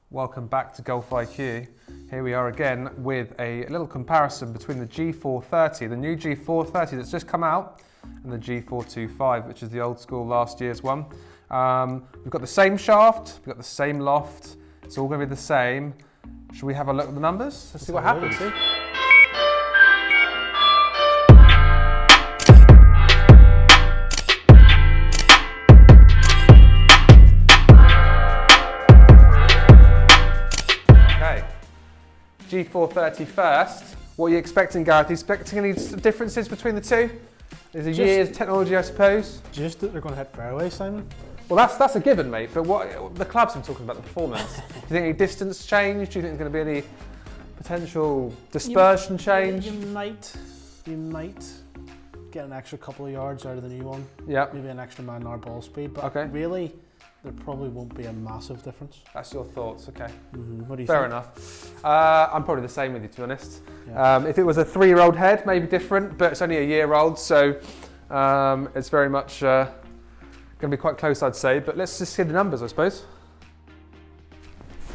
Welcome back to Golf IQ. Here we are again with a little comparison between the G430, the new G430 that's just come out, and the G425, which is the old school last year's one. We've got the same shaft, we've got the same loft, it's all going to be the same. Should we have a look at the numbers? Let's see what happens. G430 first. What are you expecting, Gareth? Are you expecting any differences between the two? Is a year's technology, I suppose? Just that they're going to hit fairway, Simon. Well, that's a given, mate. But what the clubs are talking about the performance. Do you think any distance change? Do you think there's going to be any potential dispersion change? You might get an extra couple of yards out of the new one. Yeah. Maybe an extra mile-an-hour ball speed. But okay. Really, there probably won't be a massive difference. That's your thoughts, okay. What do you Fair think? enough. I'm probably the same with you, to be honest. Yeah. If it was a 3-year-old head, maybe different, but it's only a year-old, so it's very much going to be quite close, I'd say. But let's just see the numbers, I suppose.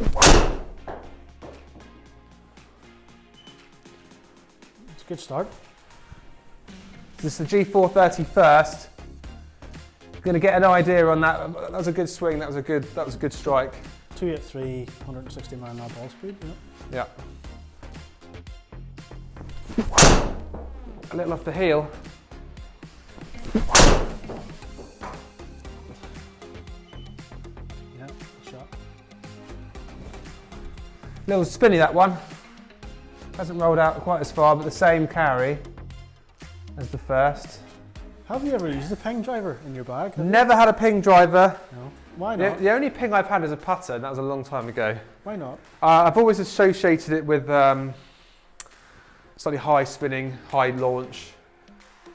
It's a good start. This is the G430 first. Going to get an idea on that. That was a good swing. That was a good strike. 283, 160 mile-an-hour ball speed. Yeah. A little off the heel. Yeah, shot. Little spinny, that one. Hasn't rolled out quite as far, but the same carry as the first. Have you ever used a ping driver in your bag? Never had a ping driver. No. Why not? The only ping I've had is a putter, and that was a long time ago. Why not? I've always associated it with slightly high spinning, high launch.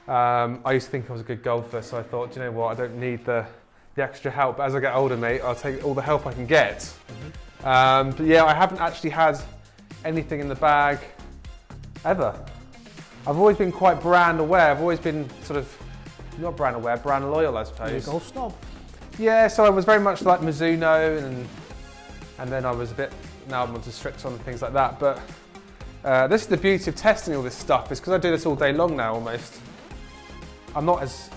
I used to think I was a good golfer, so I thought, do you know what, I don't need the extra help. As I get older, mate, I'll take all the help I can get. But yeah, I haven't actually had anything in the bag ever. I've always been quite brand aware. I've always been sort of, not brand aware, brand loyal, I suppose. You're a golf snob. Yeah, so I was very much like Mizuno, and then I was a bit, now I'm onto Strixon and things like that. But this is the beauty of testing all this stuff, is because I do this all day long now almost. I'm not as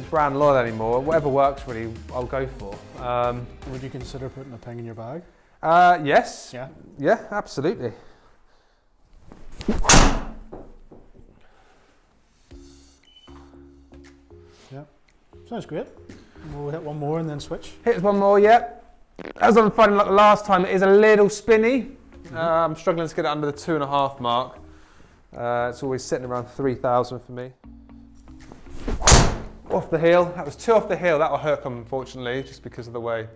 brand loyal anymore. Whatever works really, I'll go for. Would you consider putting a ping in your bag? Yes. Yeah. Yeah, absolutely. Yeah. Sounds great. We'll hit one more and then switch. Hit one more, yeah. As I'm finding like the last time, it is a little spinny. I'm struggling to get it under the 2.5 mark. It's always sitting around 3,000 for me. Off the heel. That was 2 off the heel. That'll hook, unfortunately, just because of the way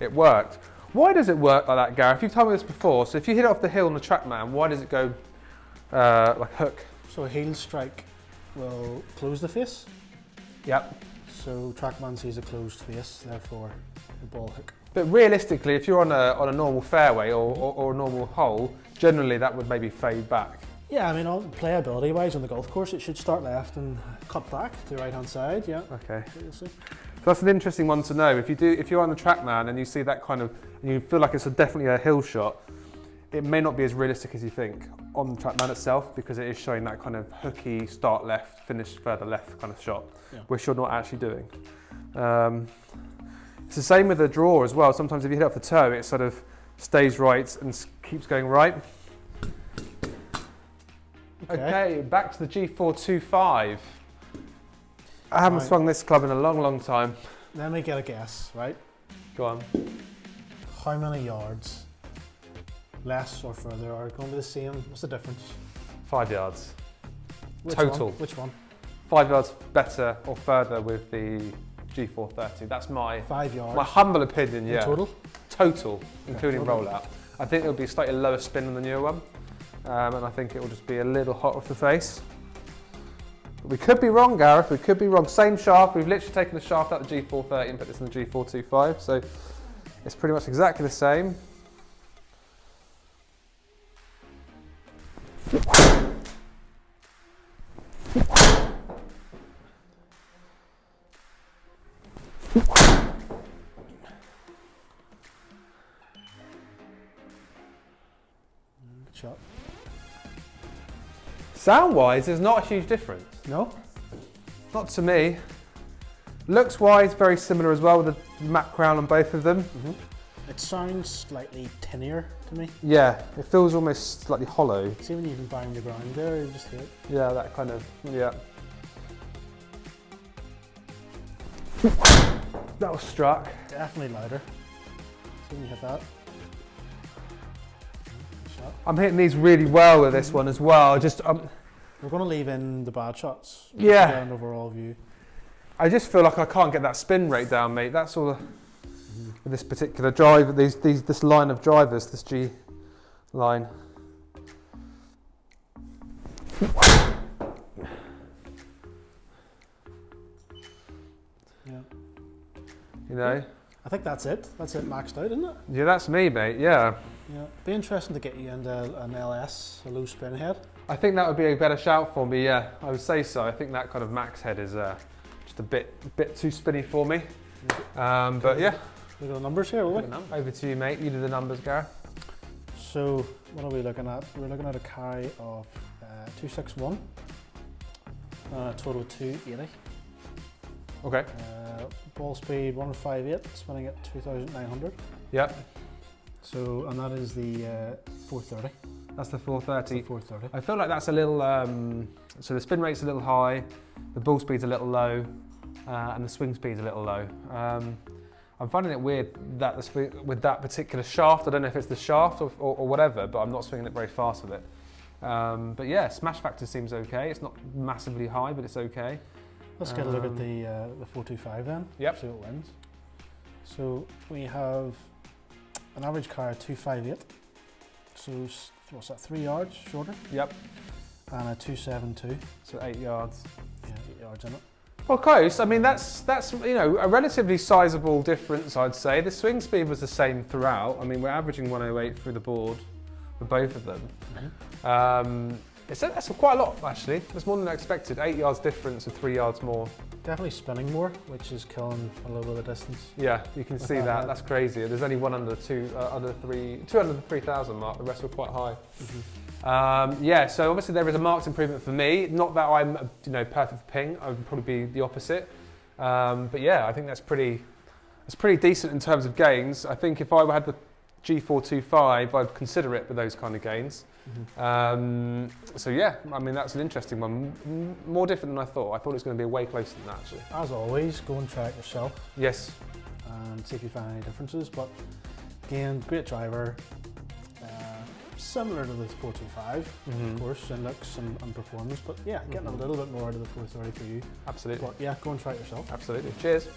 it worked. Why does it work like that, Gareth? You've told me this before. So if you hit it off the heel on the TrackMan, why does it go like hook? So a heel strike will close the face. Yep. So TrackMan sees a closed face, therefore the ball hook. But realistically, if you're on a normal fairway or a normal hole, generally that would maybe fade back. Yeah, I mean, playability-wise on the golf course, it should start left and cut back to the right-hand side. Yeah. Okay. You'll see. So that's an interesting one to know. If you're on the TrackMan and you see that kind of, and you feel like it's definitely a hill shot, it may not be as realistic as you think on the TrackMan itself, because it is showing that kind of hooky start left, finish further left kind of shot, which you're not actually doing. It's the same with the draw as well. Sometimes if you hit off the toe, it sort of stays right and keeps going right. Okay, back to the G425. I haven't swung this club in a long, long time. Let me get a guess, right? Go on. How many yards, less or further, are going to be the same? What's the difference? 5 yards. Which Total. One? Which one? 5 yards better or further with the G430. That's my 5 yards. my humble opinion. Yeah. Total. Total, including total. rollout. I think it'll be slightly lower spin than the newer one, and I think it will just be a little hot off the face. But we could be wrong, Gareth. We could be wrong. Same shaft. We've literally taken the shaft out of the G430 and put this in the G425, so it's pretty much exactly the same. Good shot. Sound-wise, there's not a huge difference. No? Not to me. Looks-wise, very similar as well with the matte crown on both of them. It sounds slightly tinnier to me. Yeah, it feels almost slightly hollow. See when you even bang the ground there, you just hear it. Yeah, that kind of, yeah. That was struck. Definitely louder. See when you hit that. Good shot. I'm hitting these really well with this one as well. Just, We're going to leave in the bad shots. Yeah. To get an overall view. I just feel like I can't get that spin rate down, mate. That's all. With this particular driver, this line of drivers, this G line. Yeah. You know? I think that's it. That's it maxed out, isn't it? Yeah, that's me, mate. Yeah. Yeah. Be interesting to get you into an LS, a low spin head. I think that would be a better shout for me. Yeah, I would say so. I think that kind of max head is just a bit too spinny for me. But yeah. Look at the numbers here, will we? Over to you, mate. You do the numbers, Gareth. So, what are we looking at? We're looking at a carry of 261, a total of 280. Okay. Ball speed 158, spinning at 2,900. Yep. So, and that is the 430. That's the 430. That's the 430. I feel like that's a little, so the spin rate's a little high, the ball speed's a little low, and the swing speed's a little low. I'm finding it weird that with that particular shaft, I don't know if it's the shaft or whatever, but I'm not swinging it very fast with it. But yeah, smash factor seems okay. It's not massively high, but it's okay. Let's get a look at the 425 then. Yep. See what wins. So we have an average car of 258. So what's that? 3 yards shorter. Yep. And a 272. So 8 yards. Yeah, 8 yards in it. Well, close. I mean, that's you know, a relatively sizable difference, I'd say. The swing speed was the same throughout. I mean, we're averaging 108 through the board for both of them. That's quite a lot, actually. That's more than I expected. 8 yards difference with 3 yards more. Definitely spinning more, which is killing a little bit of distance. Yeah, you can see that. That's crazy. There's only one under the 3,000 mark. The rest were quite high. Yeah, so obviously there is a marked improvement for me. Not that I'm, perfect for ping. I would probably be the opposite. But yeah, I think that's pretty decent in terms of gains. I think if I had the G425, I'd consider it with those kind of gains. So yeah, I mean, that's an interesting one. More different than I thought. I thought it was going to be way closer than that, actually. As always, go and try it yourself. Yes. And see if you find any differences. But again, great driver. Similar to the 425, of course, in looks and performance. But yeah, getting a little bit more out of the 430 for you. Absolutely. But yeah, go and try it yourself. Absolutely. Cheers.